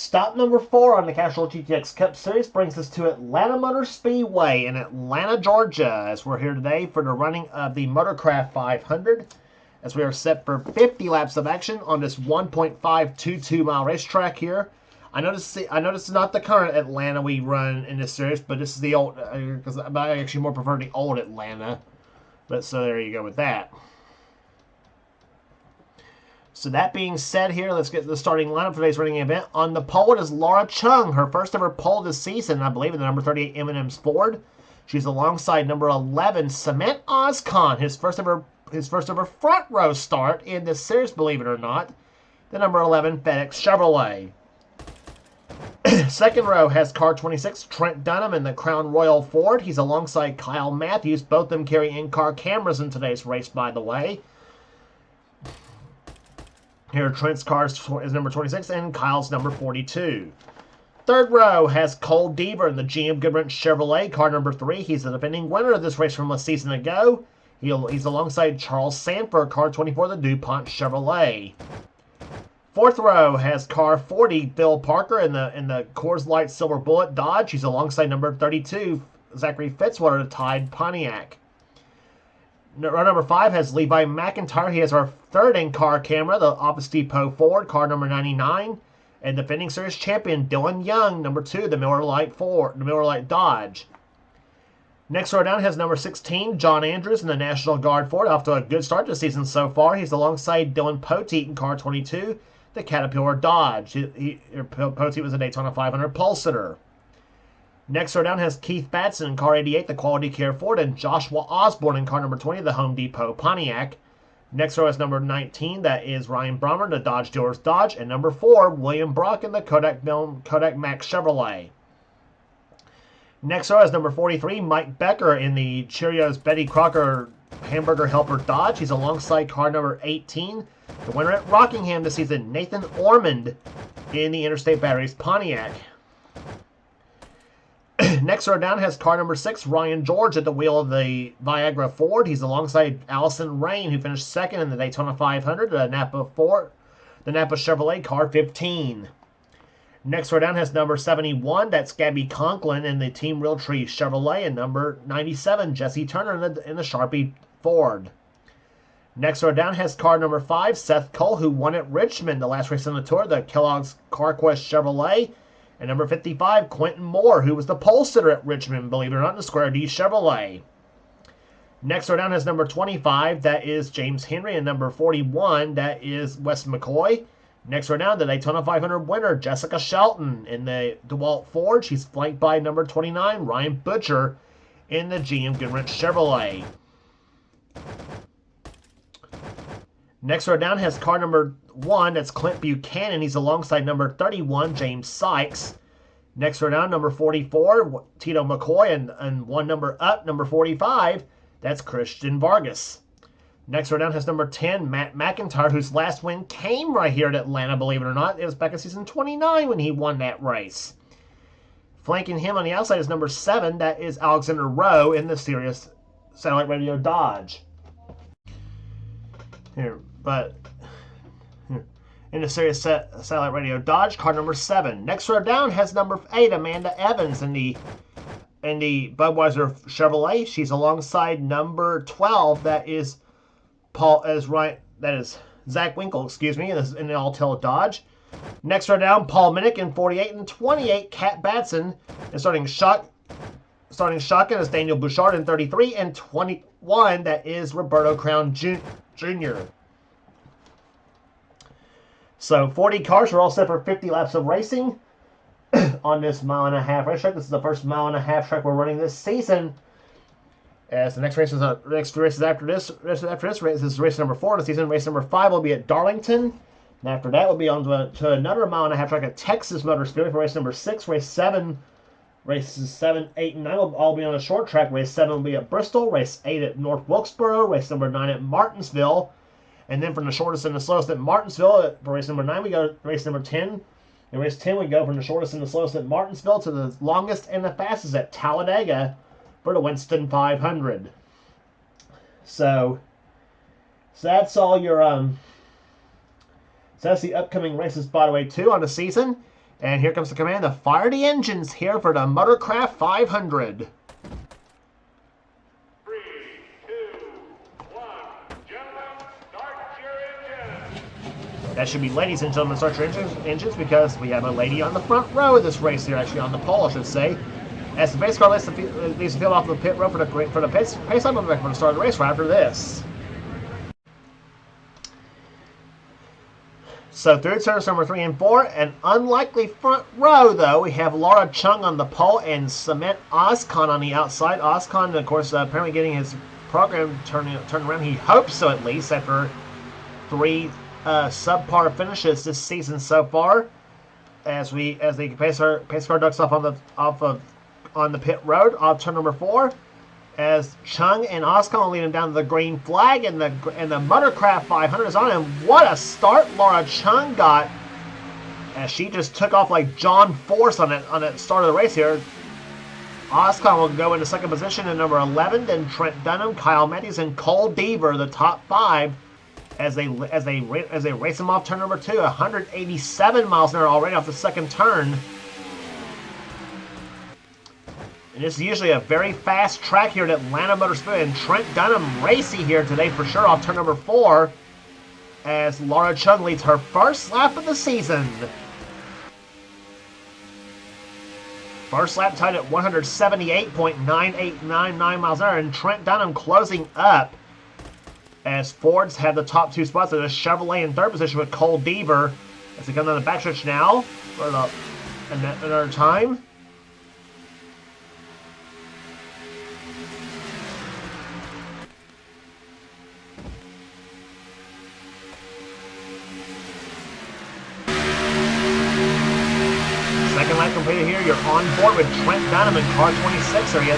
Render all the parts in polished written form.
Stop number 4 on the Castrol GTX Cup Series brings us to Atlanta Motor Speedway in Atlanta, Georgia, as we're here today for the running of the Motorcraft 500, as we are set for 50 laps of action on this 1.522 mile racetrack here. I noticed it's not the current Atlanta we run in this series, but this is the old, because I actually more prefer the old Atlanta. But so there you go with that. So that being said here, let's get the starting lineup for today's running event. On the pole is Laura Chung, her first ever pole this season, I believe, in the number 38 M&M's Ford. She's alongside number 11, Cement Ozcon, his first ever front row start in this series, believe it or not. The number 11 FedEx Chevrolet. Second row has car 26, Trent Dunham in the Crown Royal Ford. He's alongside Kyle Matthews. Both of them carry in-car cameras in today's race, by the way. Here, Trent's car is number 26 and Kyle's number 42. Third row has Cole Deaver in the GM Goodwrench Chevrolet, car number 3. He's the defending winner of this race from a season ago. He's alongside Charles Sanford, car 24, the DuPont Chevrolet. Fourth row has car 40, Bill Parker in the Coors Light Silver Bullet Dodge. He's alongside number 32, Zachary Fitzwater, the Tide Pontiac. Row number 5 has Levi McIntyre. He has our third in-car camera, the Office Depot Ford, car number 99. And defending series champion Dylan Young, number 2, the Miller Lite Dodge. Next row down has number 16, John Andrews in the National Guard Ford. Off to a good start this season so far. He's alongside Dylan Poteet in car 22, the Caterpillar Dodge. Poteet was a Daytona 500 pole sitter. Next row down has Keith Batson in car 88, the Quality Care Ford, and Joshua Osborne in car number 20, the Home Depot Pontiac. Next row is number 19, that is Ryan Brummer, the Dodge Dealers Dodge, and number 4, William Brock in the Kodak Max Chevrolet. Next row is number 43, Mike Becker in the Cheerios Betty Crocker Hamburger Helper Dodge. He's alongside car number 18, the winner at Rockingham this season, Nathan Ormond in the Interstate Batteries Pontiac. Next row down has car number 6, Ryan George at the wheel of the Viagra Ford. He's alongside Allison Rain, who finished second in the Daytona 500, the Napa Chevrolet car 15. Next row down has number 71, that's Gabby Conklin in the Team Realtree Chevrolet, and number 97, Jesse Turner in the Sharpie Ford. Next row down has car number 5, Seth Cole, who won at Richmond the last race on the tour, the Kellogg's CarQuest Chevrolet. And number 55, Quentin Moore, who was the pole sitter at Richmond, believe it or not, in the Square D Chevrolet. Next row down has number 25, that is James Henry, and number 41, that is Wes McCoy. Next row down, the Daytona 500 winner, Jessica Shelton in the DeWalt Ford. She's flanked by number 29, Ryan Butcher in the GM Goodwrench Chevrolet. Next row down has car number 1, that's Clint Buchanan. He's alongside number 31, James Sykes. Next row down, number 44, Tito McCoy, and one number up, number 45, that's Christian Vargas. Next row down has number 10, Matt McIntyre, whose last win came right here at Atlanta, believe it or not. It was back in season 29 when he won that race. Flanking him on the outside is number 7, that is Alexander Rowe in the Sirius Satellite Radio Dodge. In the Sirius Satellite Radio Dodge, car number 7. Next row down has number 8, Amanda Evans in the Budweiser Chevrolet. She's alongside number 12, that is Zach Winkle, excuse me, in the Altel Dodge. Next row down, Paul Minnick in 48 and 28, Kat Batson, and starting shotgun is Daniel Bouchard in 33 and 21, that is Roberto Crown Jr. So 40 cars are all set for 50 laps of racing on this mile-and-a-half racetrack. This is the first mile-and-a-half track we're running this season. As the next race is after this race is race number 4 of the season. Race number 5 will be at Darlington. And after that, we'll be on to another mile-and-a-half track at Texas Motor Speedway for race number 6. Races 7, 8, and 9 will all be on a short track. Race 7 will be at Bristol. Race 8 at North Wilkesboro. Race number 9 at Martinsville. And then from the shortest and the slowest at Martinsville, for race number 9, we go to race number 10. In race 10, we go from the shortest and the slowest at Martinsville to the longest and the fastest at Talladega for the Winston 500. So that's all your So that's the upcoming races, by the way, too, on the season. And here comes the command to fire the engines here for the Motorcraft 500. 3, 2, 1. Gentlemen, start your engines. That should be ladies and gentlemen, start your engines because we have a lady on the front row of this race here, actually on the pole, I should say. As the pace car leads the field off the pit road for the pace up for the start of the race right after this. So through turns number 3 and 4, an unlikely front row though. We have Laura Chung on the pole and Cement Ozcon on the outside. Ozcon, of course, apparently getting his program turned around. He hopes so, at least, after 3 subpar finishes this season so far. As the pace car ducks off on the pit road off turn number 4, as Chung and Ozcon lead him down to the green flag, and the Motorcraft 500 is on. And what a start Laura Chung got, as she just took off like John Force on that start of the race here. Ozcon will go into second position in number 11, then Trent Dunham, Kyle Matthews, and Cole Deaver, the top 5, as they race him off turn number 2, 187 miles an hour already off the second turn. And this is usually a very fast track here at Atlanta Motor Speedway, and Trent Dunham racy here today for sure off turn number 4, as Laura Chung leads her first lap of the season. First lap tied at 178.9899 miles an hour, and Trent Dunham closing up as Fords have the top 2 spots. There's Chevrolet in third position with Cole Deaver as they come down the backstretch now for another time. Second lap completed here. You're on board with Trent Dunham in car 26. There he has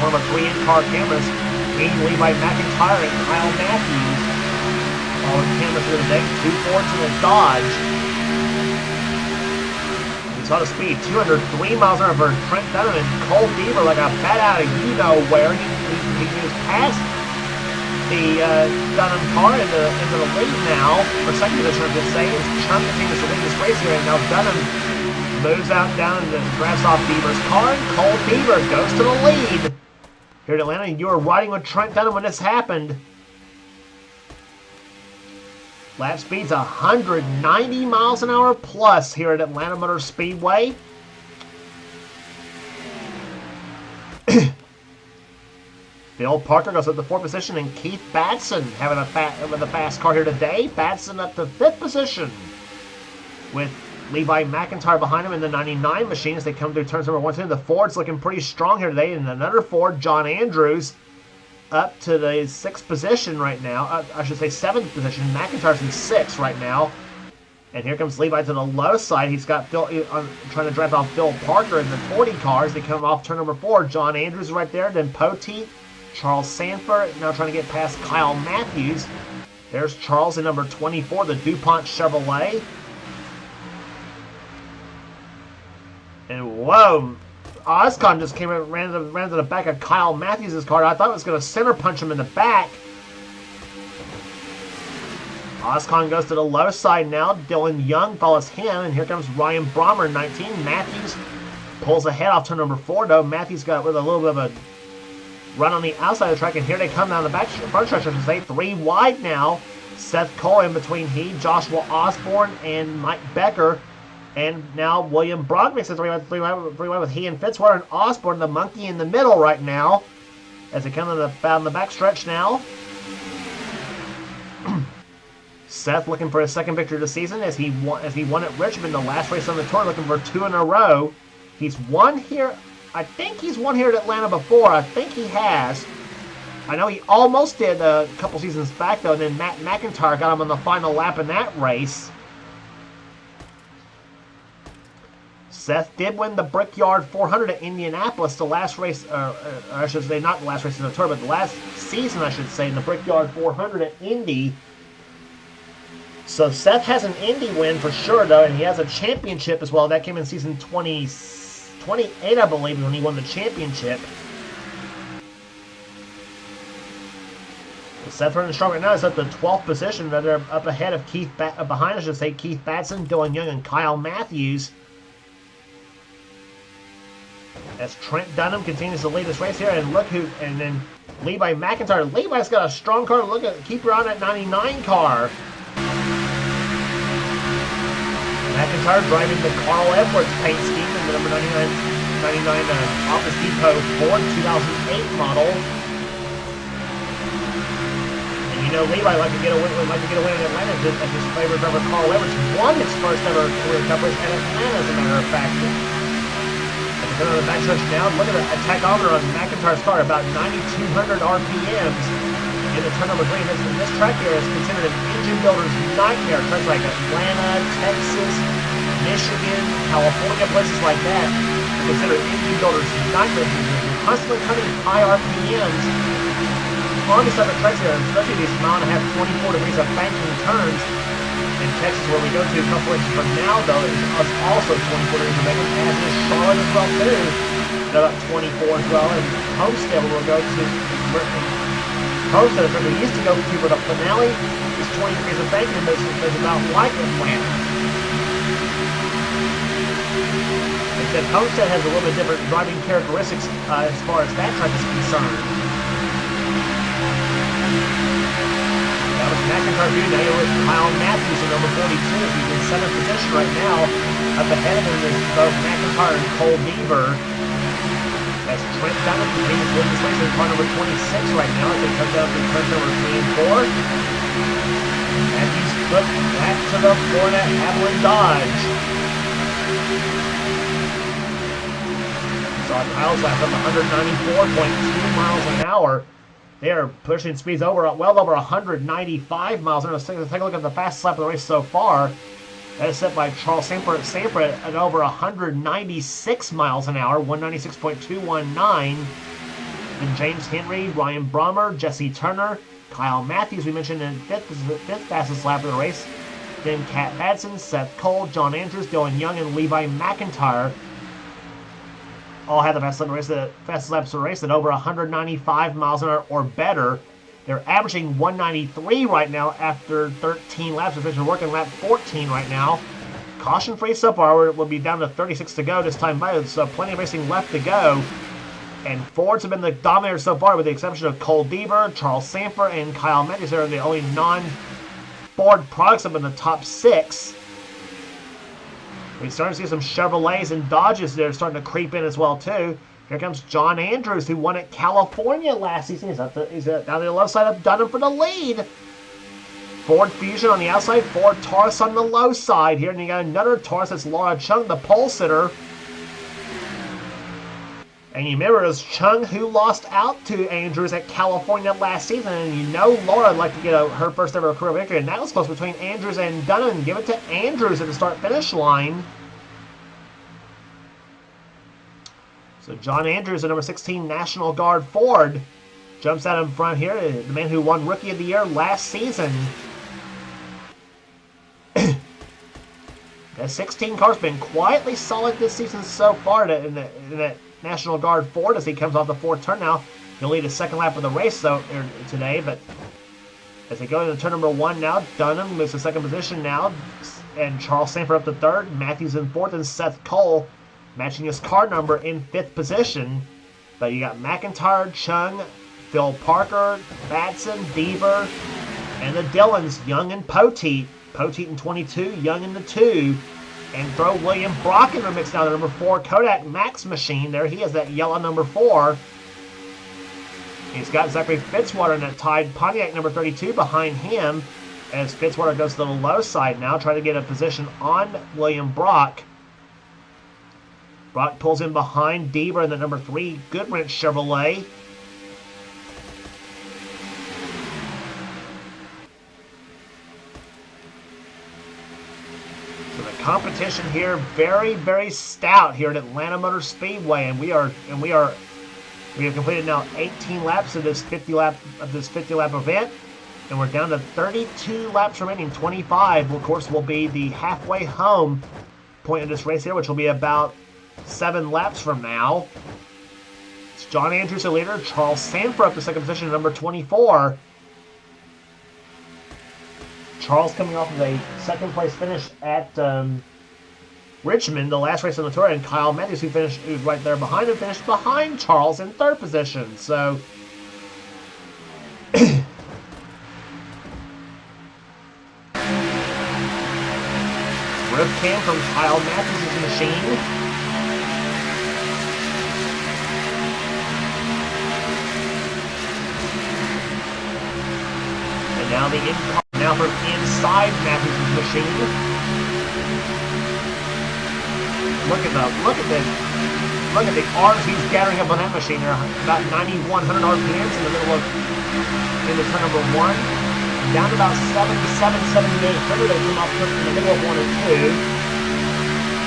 one of our 3 in-car cameras. Being lead by McIntyre and Kyle Matthews. All the cameras here today. 2 Fords and a Dodge. We saw the speed. 203 miles an hour for Trent Dunham, and Cole Deaver like a bat out of you-know-where. He moves past the Dunham car into the lead now. For second position, I should say. As Chung continues to win this race here, and now Dunham moves out down and grabs off Deaver's car, and Cole Deaver goes to the lead here at Atlanta. You were riding with Trent Dunham when this happened. Lap speed's 190 miles an hour plus here at Atlanta Motor Speedway. Bill Parker goes up to 4th position, and Keith Batson having a fast car here today. Batson up to 5th position with Levi McIntyre behind him in the 99 machine as they come through turns number 1 and 2. The Ford's looking pretty strong here today, and another Ford, John Andrews, up to the 6th position right now. I should say 7th position. McIntyre's in 6th right now. And here comes Levi to the low side. He's got Phil trying to drive off Phil Parker in the 40 cars. They come off turn number 4. John Andrews right there. Then Poteet, Charles Sanford now trying to get past Kyle Matthews. There's Charles in number 24, the DuPont Chevrolet. And whoa, Ozcon just came and ran to the back of Kyle Matthews' car. I thought it was going to center punch him in the back. Ozcon goes to the low side now. Dylan Young follows him, and here comes Ryan Brommer, 19. Matthews pulls ahead off turn number 4, though. Matthews got with a little bit of a run on the outside of the track, and here they come down the front stretch, I should say. 3 wide now. Seth Cole in between Joshua Osborne, and Mike Becker. And now William Brogg makes it 3 wide with he and Fitzwater, and Osborne, the monkey in the middle right now, as they come down the back stretch now. Seth looking for his second victory of the season as he won at Richmond, the last race on the tour, looking for 2 in a row. He's won here. I think he's won here at Atlanta before. I think he has. I know he almost did a couple seasons back, though, and then Matt McIntyre got him on the final lap in that race. Seth did win the Brickyard 400 at Indianapolis, the last race, or I should say not the last race in the tour, but the last season, I should say, in the Brickyard 400 at Indy. So Seth has an Indy win for sure, though, and he has a championship as well. That came in season 28, I believe, when he won the championship. Seth running strong right now is up to 12th position. They're up ahead of behind, I should say, Keith Batson, Dylan Young, and Kyle Matthews. As Trent Dunham continues to lead this race here, and look who, and then Levi McIntyre. Levi's got a strong car. Look at, keep her on that 99 car. McIntyre driving the Carl Edwards paint scheme in the number 99 Office Depot Ford 2008 model. And you know Levi like to get a win in Atlanta. As his favorite driver Carl Edwards won his first ever career Cup race at Atlanta, as a matter of fact. On the backstretch now, look at the tachometer on McIntyre's car, about 9,200 RPMs in the turn number 3. This track here is considered an engine builder's nightmare. Tracks like Atlanta, Texas, Michigan, California, places like that are considered engine builder's nightmare. You're constantly cutting high RPMs on these type of tracks here, especially these mile and a half, 24 degrees of banking turns. In Texas, where we go to a couple races from now, though, is also 24 degrees of banking, as is Charlotte as well, too. They're about 24 as well. And Homestead, where we'll go to Homestead, where we used to go to, but the finale is 20 degrees of banking, but it's about like Atlanta. Except Homestead has a little bit different driving characteristics as far as that track is concerned. That was McIntyre being there with Kyle Matthews at number 42. He's in 7th position right now. Up ahead of him is both McIntyre and Cole Deaver. As Trent Dunham continues with this race in car number 26 right now as they come down to turn number 3 and 4. Matthews put back to the Florida Avalon Dodge. Saw Kyle's lap up 194.2 miles an hour. They are pushing speeds well over 195 miles an hour. Let's take a look at the fastest lap of the race so far. That is set by Charles Samper at over 196 miles an hour, 196.219. Then James Henry, Ryan Brummer, Jesse Turner, Kyle Matthews, we mentioned in fifth fastest lap of the race. Then Kat Madsen, Seth Cole, John Andrews, Dylan Young, and Levi McIntyre all had the fastest laps of the race at over 195 miles an hour or better. They're averaging 193 right now after 13 laps. They're working lap 14 right now. Caution free so far. We'll be down to 36 to go this time by, so plenty of racing left to go. And Fords have been the dominators so far, with the exception of Cole Deaver, Charles Samper, and Kyle Matthews. They're the only non-Ford products up in the top 6. We're starting to see some Chevrolets and Dodges that are starting to creep in as well, too. Here comes John Andrews, who won at California last season. He's down the left side of Dunham for the lead. Ford Fusion on the outside, Ford Taurus on the low side here. And you got another Taurus, that's Laura Chung, the pole sitter. And you remember it was Chung who lost out to Andrews at California last season. And you know Laura would like to get her first ever career victory. And that was close between Andrews and Dunham. Give it to Andrews at the start-finish line. So John Andrews, the number 16 National Guard Ford, jumps out in front here. The man who won Rookie of the Year last season. That 16 car's been quietly solid this season so far in that National Guard Ford as he comes off the 4th turn now. He'll lead his second lap of the race today, but as they go into turn number 1 now, Dunham moves to second position now, and Charles Sanford up to 3rd, Matthews in 4th, and Seth Cole matching his car number in 5th position. But you got McIntyre, Chung, Phil Parker, Batson, Deaver, and the Dillons, Young and Poteet. Poteet in 22, Young in the 2. And throw William Brock in the mix now, the number 4 Kodak Max machine. There he is, that yellow number 4. He's got Zachary Fitzwater in that tied Pontiac number 32 behind him, as Fitzwater goes to the low side now, trying to get a position on William Brock. Brock pulls in behind Deaver in the number 3 Goodwrench Chevrolet. So the competition here very, very stout here at Atlanta Motor Speedway, and we have completed now 18 laps of this 50 lap event, and we're down to 32 laps remaining. 25, of course, will be the halfway home point of this race here, which will be about 7 laps from now. It's John Andrews, the leader. Charles Sanford up to second position, number 24. Charles coming off of a second place finish at Richmond, the last race on the tour, and Kyle Matthews, who's right there behind him, finished behind Charles in third position. So, roof cam from Kyle Matthews' machine. And now from inside Matthews' machine. Look at the R's he's gathering up on that machine. There are about 9,100 RPMs in the middle of turn number 1. Down to about 77, 7800 they come up in the middle of 1 and 2.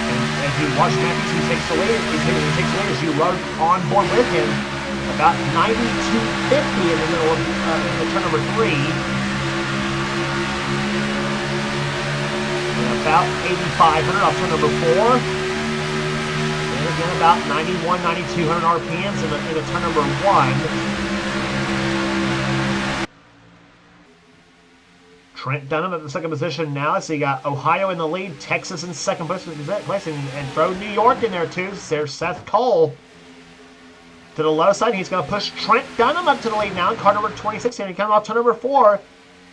And as you watch Matthews, he takes the lead. He takes the lead as you rode on board with him. About 9250 in the middle of turn number 3. And about 8500 off turn number 4. Again, about 91, 9200 RPMs in the turn number 1. Trent Dunham at the second position now. So you got Ohio in the lead, Texas in second place, and throw New York in there too. There's Seth Cole to the low side. He's going to push Trent Dunham up to the lead now in car number 26. And he comes off turn number 4.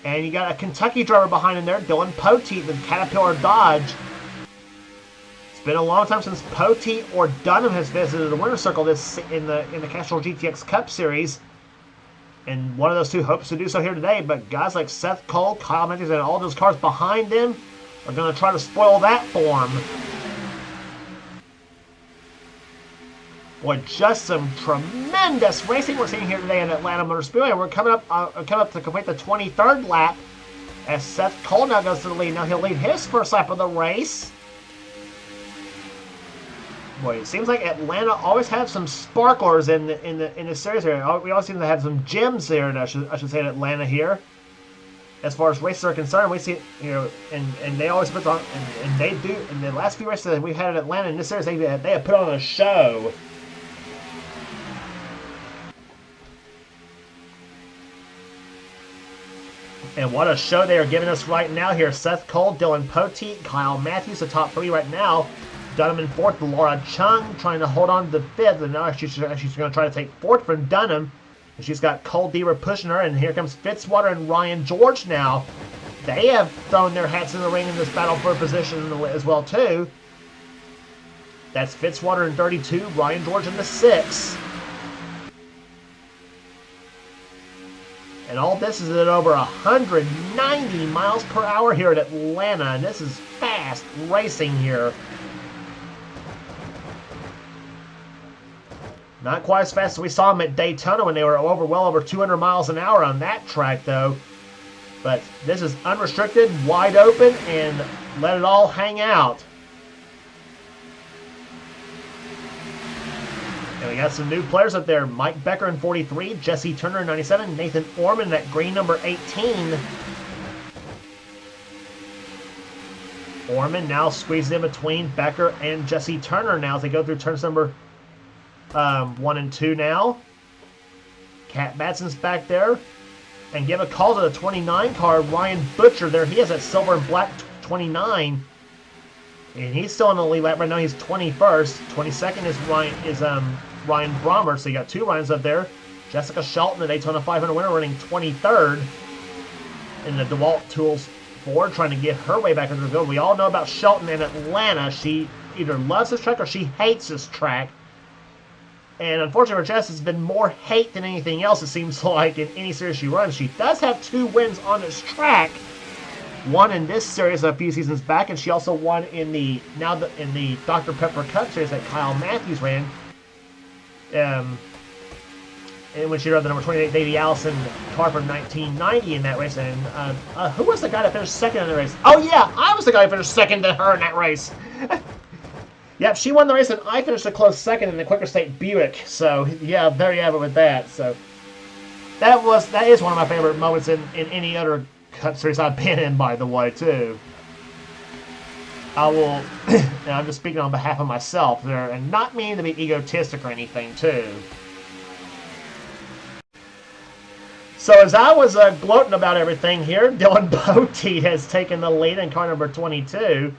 And you got a Kentucky driver behind him there, Dylan Poteet, the Caterpillar Dodge. It's been a long time since Poteet or Dunham has visited the winner's circle in the Castrol GTX Cup Series, and one of those two hopes to do so here today. But guys like Seth Cole, Kyle Matthews, and all those cars behind them are going to try to spoil that form. Boy, just some tremendous racing we're seeing here today in Atlanta Motor Speedway. We're coming up to complete the 23rd lap as Seth Cole now goes to the lead. Now he'll lead his first lap of the race. Boy, it seems like Atlanta always has some sparklers in the series here. We always seem to have some gems here, and I should say in Atlanta here. As far as races are concerned, we see, and they always put on, and they do. In the last few races that we've had in Atlanta in this series, they have put on a show. And what a show they are giving us right now here. Seth Cole, Dylan Poteet, Kyle Matthews, the top 3 right now. Dunham in 4th, Laura Chung trying to hold on to the 5th, and now she's going to try to take 4th from Dunham. And she's got Cole Deaver pushing her, and here comes Fitzwater and Ryan George now. They have thrown their hats in the ring in this battle for position as well, too. That's Fitzwater in 32, Ryan George in the 6. And all this is at over 190 miles per hour here at Atlanta, and this is fast racing here. Not quite as fast as we saw them at Daytona when they were well over 200 miles an hour on that track, though. But this is unrestricted, wide open, and let it all hang out. And we got some new players up there. Mike Becker in 43, Jesse Turner in 97, Nathan Orman in that green number 18. Orman now squeezed in between Becker and Jesse Turner now as they go through turns number 1 and 2 now. Cat Batson's back there. And give a call to the 29 car, Ryan Butcher there. He has that silver and black 29. And he's still in the lead lap right now. He's 21st. 22nd is Ryan Brommer. So you got 2 Ryans up there. Jessica Shelton, the Daytona 500 winner, running 23rd in the DeWalt Tools Ford, trying to get her way back into the field. We all know about Shelton in Atlanta. She either loves this track or she hates this track. And unfortunately for Jess, it's been more hate than anything else, it seems like, in any series she runs. She does have 2 wins on this track. One in this series a few seasons back, and she also won in the Dr. Pepper Cup series that Kyle Matthews ran. And when she rode the number 28 Davey Allison car from 1990 in that race. And who was the guy that finished second in the race? Oh yeah, I was the guy who finished second to her in that race. Yep, she won the race, and I finished a close second in the Quaker State Buick. So yeah, there you have it with that. So that is one of my favorite moments in any other Cup Series I've been in, by the way, too. I will, and I'm just speaking on behalf of myself there, and not meaning to be egotistic or anything, too. So as I was gloating about everything here, Dylan Poteet has taken the lead in car number 22.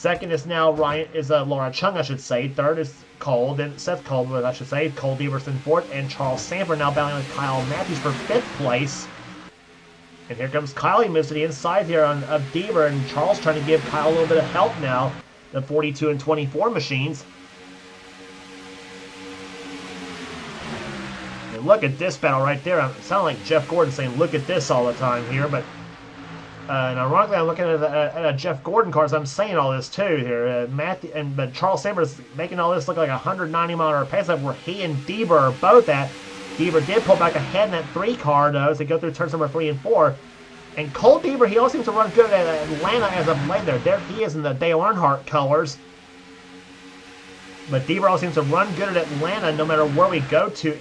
Second is now Laura Chung, I should say. Third is Cole, then Seth Cole, I should say. Cole Deverson fourth, and Charles Sanford now battling with Kyle Matthews for 5th place. And here comes Kyle. He moves to the inside here of Dever, and Charles trying to give Kyle a little bit of help now. The 42 and 24 machines. And look at this battle right there. It sounds like Jeff Gordon saying, look at this all the time here, but and ironically, I'm looking at a Jeff Gordon car as I'm saying all this too here. But Charles Sanford is making all this look like a 190-mile-an-hour pace up where he and Dever are both at. Dever did pull back ahead in that 3 car though as they go through turns number 3 and 4. And Cole Dever, he always seems to run good at Atlanta as of late there. There he is in the Dale Earnhardt colors. But Dever always seems to run good at Atlanta no matter where we go to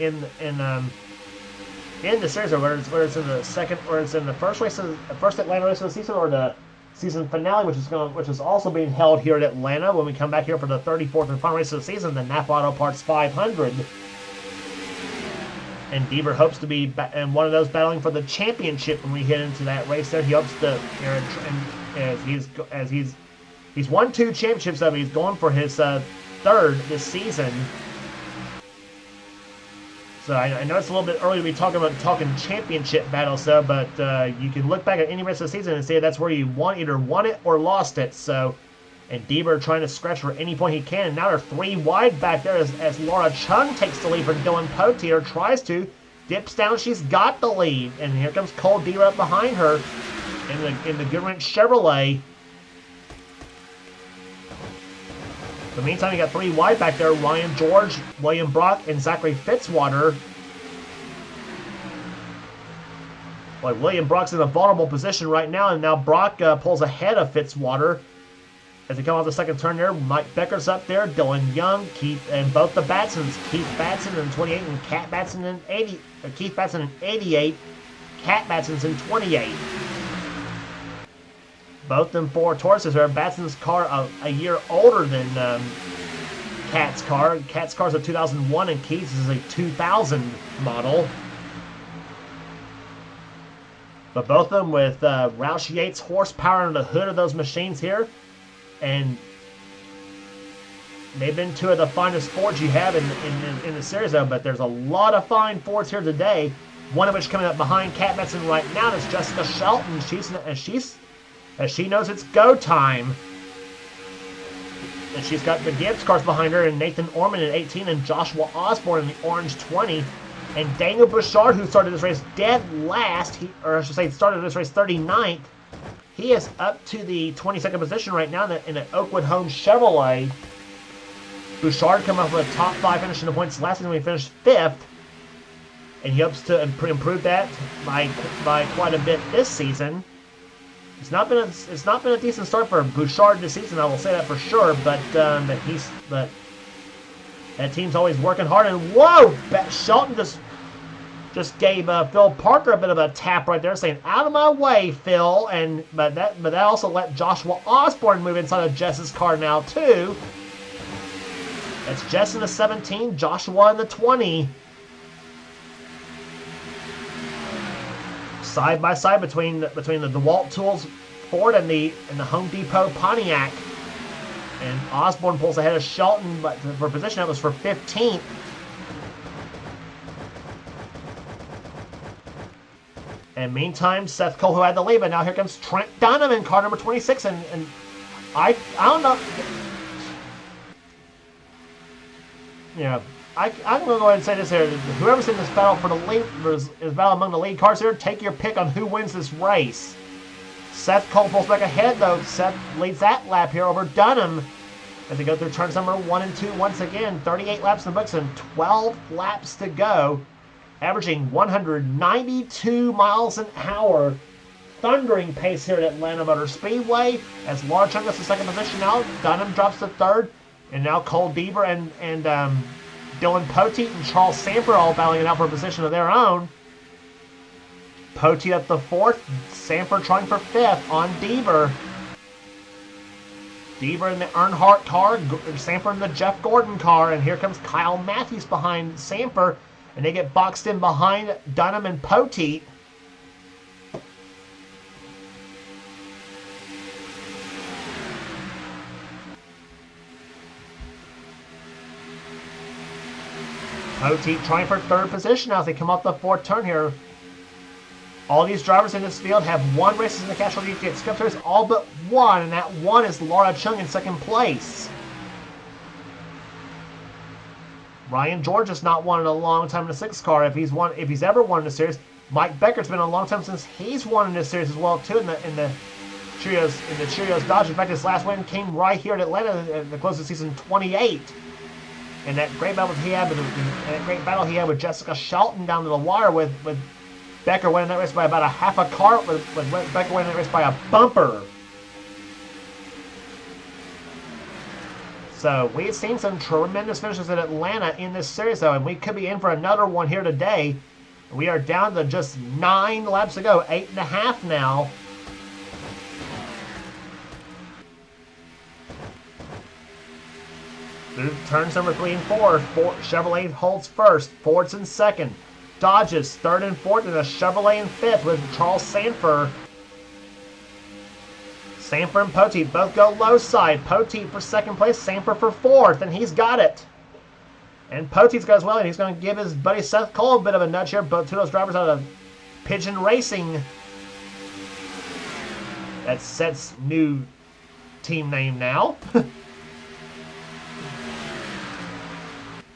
in the series, or whether it's in the second, or it's in the first Atlanta race of the season, or the season finale, which is also being held here at Atlanta when we come back here for the 34th and final race of the season, the Napa Auto Parts 500. And Dever hopes to be in one of those battling for the championship when we get into that race. There, he hopes to, as he's won 2 championships, so he's going for his 3rd this season. So I know it's a little bit early to be talking championship battles, though, but you can look back at any rest of the season and say that's where you either won it or lost it. So, and Dever trying to scratch for any point he can. And now they're 3 wide back there as Laura Chung takes the lead from Dylan Potier, or tries to, dips down. She's got the lead, and here comes Cole Dever up behind her in the Goodwrench Chevrolet. In the meantime, you got 3 wide back there. Ryan George, William Brock, and Zachary Fitzwater. Well, William Brock's in a vulnerable position right now, and now Brock pulls ahead of Fitzwater. As they come off the second turn there, Mike Becker's up there, Dylan Young, and both the Batsons, Keith Batson in 28 and Cat Batson in 80. Keith Batson in 88, Cat Batson's in 28. Both them Ford Tauruses are Batson's car a year older than Cat's car. Cat's car is a 2001 and Keith's is a 2000 model. But both of them with Roush Yates horsepower in the hood of those machines here. And they've been 2 of the finest Fords you have in the series, though. But there's a lot of fine Fords here today. One of which coming up behind Cat Batson right now is Jessica Shelton. As she knows it's go time. And she's got the Gibbs cars behind her, and Nathan Orman in 18, and Joshua Osborne in the orange 20. And Daniel Bouchard, who started this race dead last, started this race 39th. He is up to the 22nd position right now in an Oakwood Homes Chevrolet. Bouchard coming up with a top 5 finish in the points last season when he finished 5th. And he hopes to improve that by quite a bit this season. It's not been a decent start for Bouchard this season, I will say that for sure. But that team's always working hard. And whoa, Shelton just gave Phil Parker a bit of a tap right there, saying "Out of my way, Phil." But that also let Joshua Osborne move inside of Jess's car now too. That's Jess in the 17, Joshua in the 20. Side by side between the DeWalt Tools Ford and the Home Depot Pontiac. And Osborne pulls ahead of Shelton, but for position that was for 15th. And meantime, Seth Cole, who had the lead, but now here comes Trent Dunham in car number 26, and I don't know. Yeah. I'm going to go ahead and say this here. Whoever's in this battle for the lead, is battle among the lead cars here, take your pick on who wins this race. Seth Cole pulls back ahead, though. Seth leads that lap here over Dunham as they go through turns number 1 and 2 once again. 38 laps in the books and 12 laps to go. Averaging 192 miles an hour. Thundering pace here at Atlanta Motor Speedway. As Laura Chung gets the second position now, Dunham drops to 3rd. And now Cole Dever and Dylan Poteet and Charles Sanford all battling it out for a position of their own. Poteet up the 4th, Sanford trying for 5th on Dever. Dever in the Earnhardt car, Sanford in the Jeff Gordon car, and here comes Kyle Matthews behind Sanford, and they get boxed in behind Dunham and Poteet. Poteet trying for third position now as they come off the fourth turn here. All these drivers in this field have won races in the Castrol GTX Cup Series, all but one, and that one is Laura Chung in second place. Ryan George has not won in a long time in the 6 car. If he's ever won in the series, Mike Becker's been a long time since he's won in this series as well too in the Cheerios Dodge. In fact, his last win came right here at Atlanta at the close of season 28. And that great battle he had with Jessica Shelton down to the wire with Becker winning that race by about a half a car, with Becker winning that race by a bumper. So we've seen some tremendous finishes at Atlanta in this series though, and we could be in for another one here today. We are down to just 9 laps to go, 8.5 now. Through turns number 3 and 4, Chevrolet holds first, Ford's in second, Dodge's third and fourth, and a Chevrolet in fifth with Charles Sanford. Sanford and Poteet both go low side. Poteet for second place, Sanford for fourth, and he's got it. And Poteet's got as well, and he's going to give his buddy Seth Cole a bit of a nudge here. Both two of those drivers out of Pigeon Racing. That's Seth's new team name now.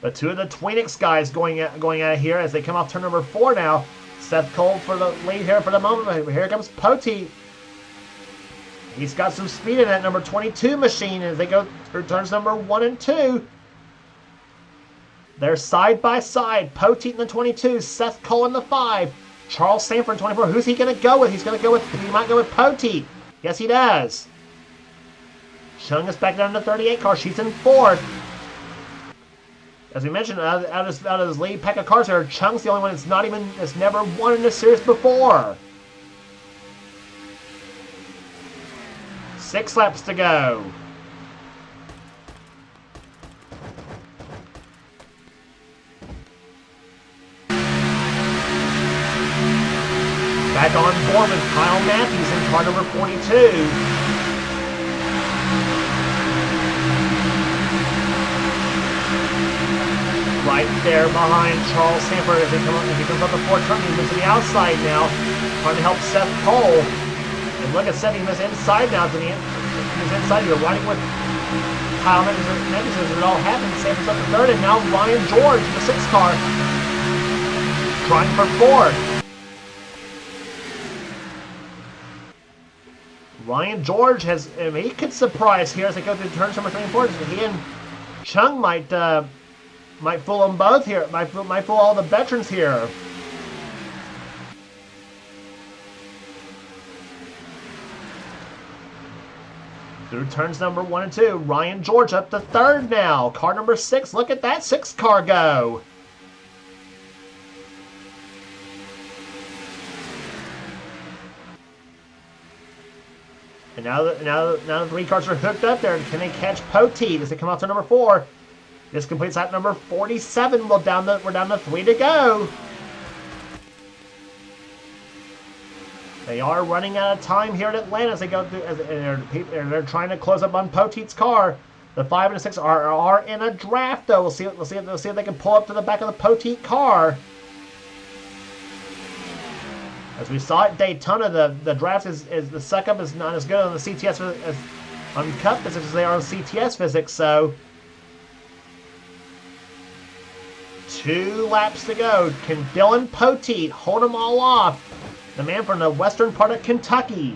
But two of the Twinix guys going at it here as they come off turn number 4 now. Seth Cole for the lead here for the moment. But here comes Poteet. He's got some speed in that number 22 machine as they go through turns number 1 and 2. They're side by side. Poteet in the 22, Seth Cole in the 5, Charles Sanford in 24. Who's he going to go with? He might go with Poteet. Yes, he does. Chung is back down in the 38 car. She's in 4th. As we mentioned, out of his lead pack of cars here, Chung's the only one that's never won in this series before. 6 laps to go. Back on board with Kyle Matthews in car number 42. Right there behind Charles Sanford as he comes up the 4th turn. He moves to the outside now, trying to help Seth Cole. And look at Seth, he moves inside now to the end. He's inside here, riding with Kyle Matthews as it all happens. Sanford's up to 3rd, and now Ryan George in the 6 car, trying for 4th. Ryan George he could surprise here as they go through turns number 3 and 4. He and Chung might fool them both here. Might fool all the veterans here. Through turns number 1 and 2, Ryan George up to 3rd now. Car number 6. Look at that 6 car go. And now the 3 cars are hooked up there. Can they catch Poteet as they come out to number 4? This completes lap number 47. We're down to 3 to go. They are running out of time here at Atlanta as they go through, and they're trying to close up on Poteet's car. The 5 and the 6 are in a draft though. We'll see if they can pull up to the back of the Poteet car. As we saw at Daytona, the draft is the suck-up is not as good on the CTS as on Cup physics as they are on CTS physics. So 2 laps to go. Can Dylan Poteet hold them all off? The man from the western part of Kentucky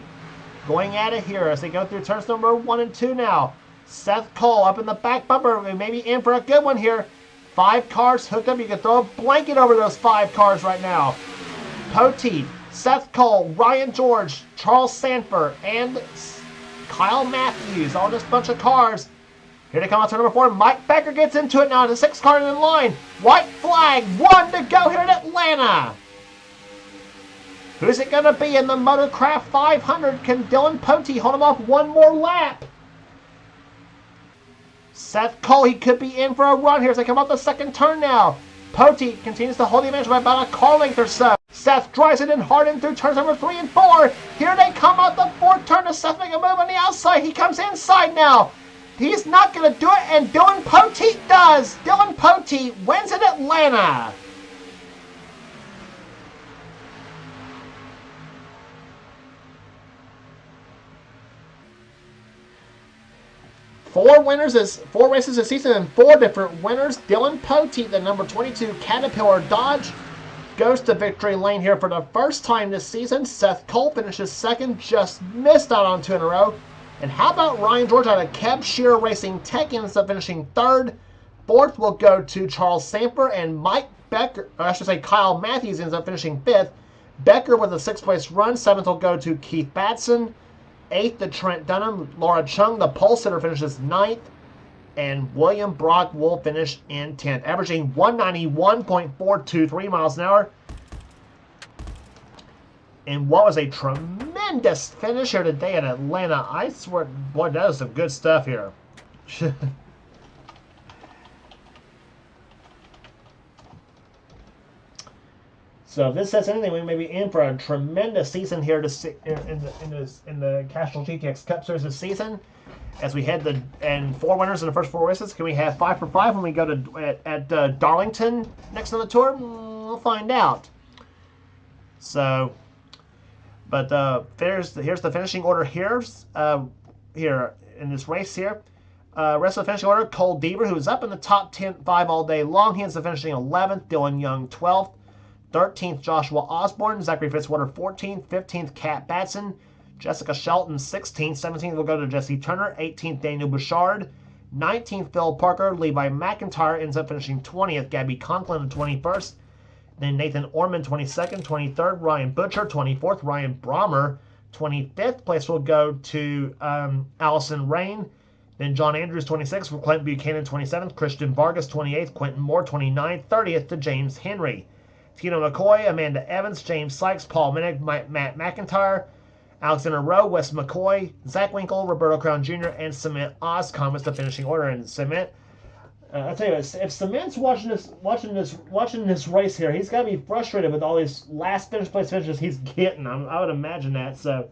going at it here as they go through turns number 1 and 2 now. Seth Cole up in the back bumper. We may be in for a good one here. 5 cars hooked up. You can throw a blanket over those 5 cars right now. Poteet, Seth Cole, Ryan George, Charles Sanford, and Kyle Matthews. All this bunch of cars. Here they come out to number 4. Mike Becker gets into it now. The 6 car in line. White flag. 1 to go here in Atlanta. Who's it going to be in the Motorcraft 500? Can Dylan Poteet hold him off 1 more lap? Seth Cole, he could be in for a run here as they come off the 2nd turn now. Poteet continues to hold the advantage by about a car length or so. Seth drives it in hard in through turns number 3 and 4. Here they come out the 4th turn to Seth make a move on the outside. He comes inside now. He's not going to do it, and Dylan Poteet does. Dylan Poteet wins in Atlanta. Four races this season and 4 different winners. Dylan Poteet, the number 22 Caterpillar Dodge, goes to victory lane here for the first time this season. Seth Cole finishes second, just missed out on 2 in a row. And how about Ryan George out of Keb Shearer Racing Tech, ends up finishing third. Fourth will go to Charles Samper, and Mike Becker, or I should say Kyle Matthews, ends up finishing fifth. Becker with a 6th place run. 7th will go to Keith Batson. 8th to Trent Dunham. Laura Chung, the pole sitter, finishes 9th. And William Brock will finish in 10th, averaging 191.423 miles an hour. And what was a tremendous finish here today in Atlanta. I swear, boy, that is some good stuff here. So if this says anything, we may be in for a tremendous season here to see in the Castrol GTX Cup Series this season. As we head and 4 winners in the first 4 races, can we have 5 for 5 when we go to at Darlington next on the tour? We'll find out. So, but here's the finishing order here in this race here. Rest of the finishing order: Cole Deaver, who's up in the top 5 all day long. He ends up finishing 11th. Dylan Young 12th. 13th, Joshua Osborne. Zachary Fitzwater 14th. 15th, Kat Batson. Jessica Shelton 16th. 17th will go to Jesse Turner. 18th, Daniel Bouchard. 19th, Phil Parker. Levi McIntyre ends up finishing 20th. Gabby Conklin 21st. Then Nathan Orman 22nd. 23rd, Ryan Butcher. 24th, Ryan Brommer. 25th place will go to Allison Rain. Then John Andrews 26th. Clint Buchanan 27th. Christian Vargas 28th. Quentin Moore 29th. 30th to James Henry. Tina McCoy, Amanda Evans, James Sykes, Paul Minnick, Matt McIntyre, Alexander Rowe, Wes McCoy, Zach Winkle, Roberto Crown Jr., and Cement Oscom is the finishing order. And Cement, I'll tell you what, if Cement's watching this race here, he's got to be frustrated with all these last place finishes he's getting. I would imagine that. So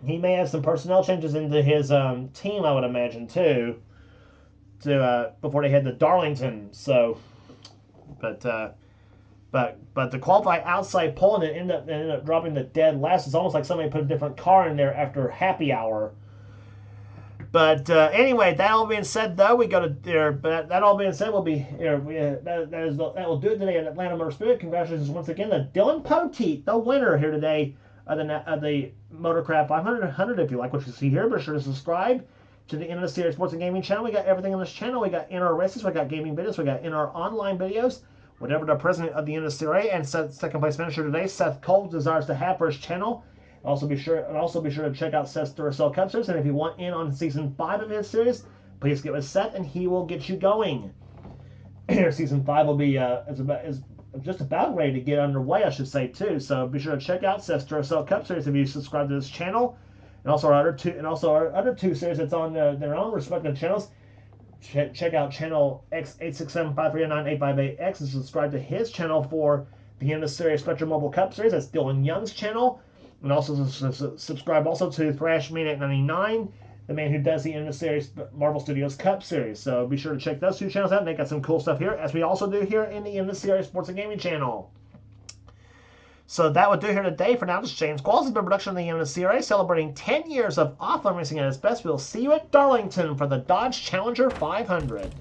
he may have some personnel changes into his team, I would imagine too, before they head to Darlington. So. But to qualify outside pole and then end up dropping the dead last, it's almost like somebody put a different car in there after happy hour. But anyway, that all being said, though, we go to there. But that all being said, we'll be here. That will do it today at Atlanta Motor Speedway. Congratulations once again to Dylan Poteet, the winner here today of the Motorcraft 500. If you like what you see here, be sure to subscribe to the NNSCRA Sports and Gaming channel. We got everything on this channel. We got in-our races, we got gaming videos, we got in-our online videos. Whatever the president of the NNSCRA and second place finisher today, Seth Cole, desires to have for his channel. Also be sure to check out Seth's Duracell Cup Series. And if you want in on season 5 of his series, please get with Seth and he will get you going. Season 5 will be is just about ready to get underway, I should say too. So be sure to check out Seth's Duracell Cup Series if you subscribe to this channel. And also our other two series that's on their own respective channels. Check out channel X867539858X and subscribe to his channel for the NNSCRA Spectrum Mobile Cup Series. That's Dylan Young's channel. And also subscribe also to Thrashman899, the man who does the NNSCRA Marvel Studios Cup Series. So be sure to check those 2 channels out. They got some cool stuff here, as we also do here in the NNSCRA Sports and Gaming channel. So that would do here today. For now, this is James Qualls, the production of the NNSCRA, celebrating 10 years of offline racing at its best. We'll see you at Darlington for the Dodge Challenger 500.